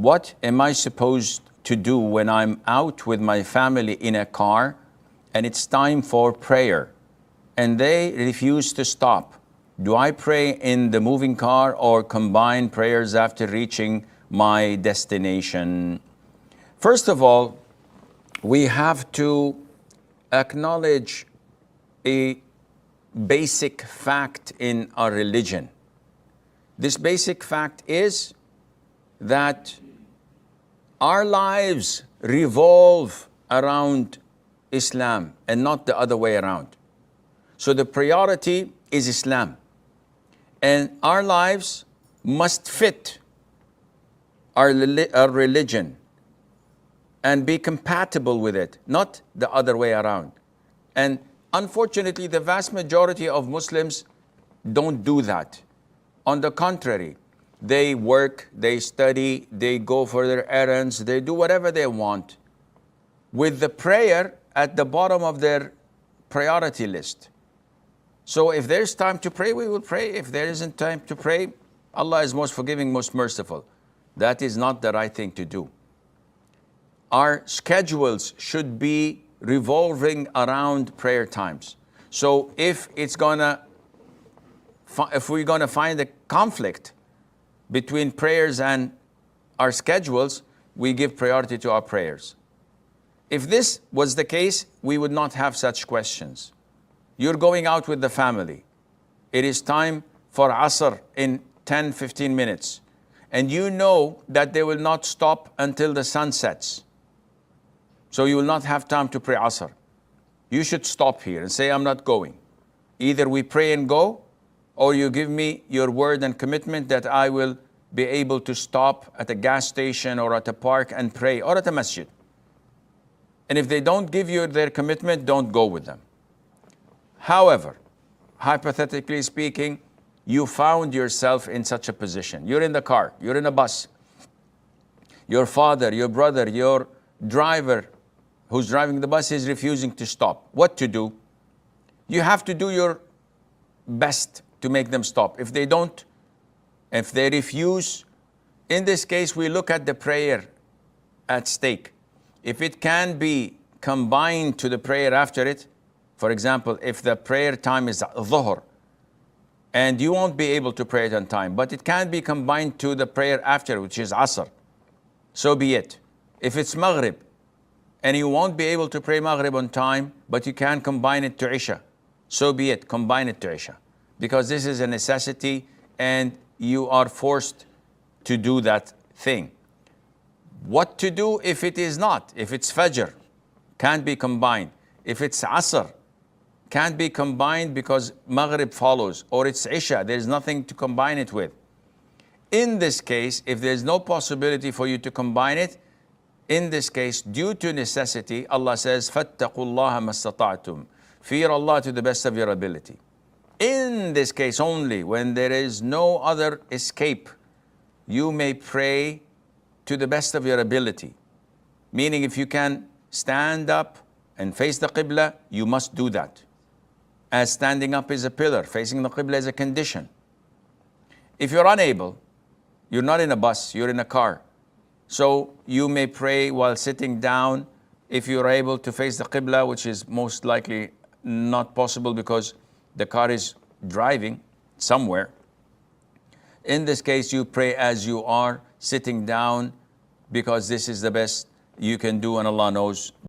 What am I supposed to do when I'm out with my family in a car and it's time for prayer and they refuse to stop? Do I pray in the moving car or combine prayers after reaching my destination? First of all, we have to acknowledge a basic fact in our religion. This basic fact is that our lives revolve around Islam and not the other way around. So the priority is Islam. And our lives must fit our religion and be compatible with it, not the other way around. And unfortunately, the vast majority of Muslims don't do that. On the contrary, they work, they study, they go for their errands, they do whatever they want with the prayer at the bottom of their priority list. So if there's time to pray, we will pray. If there isn't time to pray, Allah is most forgiving, most merciful. That is not the right thing to do. Our schedules should be revolving around prayer times. So if we're gonna find a conflict between prayers and our schedules, we give priority to our prayers. If this was the case, we would not have such questions. You're going out with the family. It is time for Asr in 10, 15 minutes. And you know that they will not stop until the sun sets. So you will not have time to pray Asr. You should stop here and say, I'm not going. Either we pray and go, or you give me your word and commitment that I will be able to stop at a gas station or at a park and pray, or at a masjid. And if they don't give you their commitment, don't go with them. However, hypothetically speaking, you found yourself in such a position. You're in the car, you're in a bus. Your father, your brother, your driver who's driving the bus is refusing to stop. What to do? You have to do your best to make them stop. If they don't, if they refuse, in this case, we look at the prayer at stake. If it can be combined to the prayer after it, for example, if the prayer time is dhuhr, and you won't be able to pray it on time, but it can be combined to the prayer after, which is Asr, so be it. If it's Maghrib, and you won't be able to pray Maghrib on time, but you can combine it to Isha, so be it, combine it to Isha. Because this is a necessity and you are forced to do that thing. What to do if it is not? If it's Fajr, can't be combined. If it's Asr, can't be combined because Maghrib follows, or it's Isha, there's nothing to combine it with. In this case, if there's no possibility for you to combine it, in this case, due to necessity, Allah says, فَاتَّقُوا اللَّهَ مَا اسْتَطَعْتُمْ. Fear Allah to the best of your ability. In this case only, when there is no other escape, you may pray to the best of your ability. Meaning if you can stand up and face the Qibla, you must do that. As standing up is a pillar, facing the Qibla is a condition. If you're unable, you're not in a bus, you're in a car. So you may pray while sitting down if you're able to face the Qibla, which is most likely not possible because the car is driving somewhere. In this case, you pray as you are sitting down because this is the best you can do and Allah knows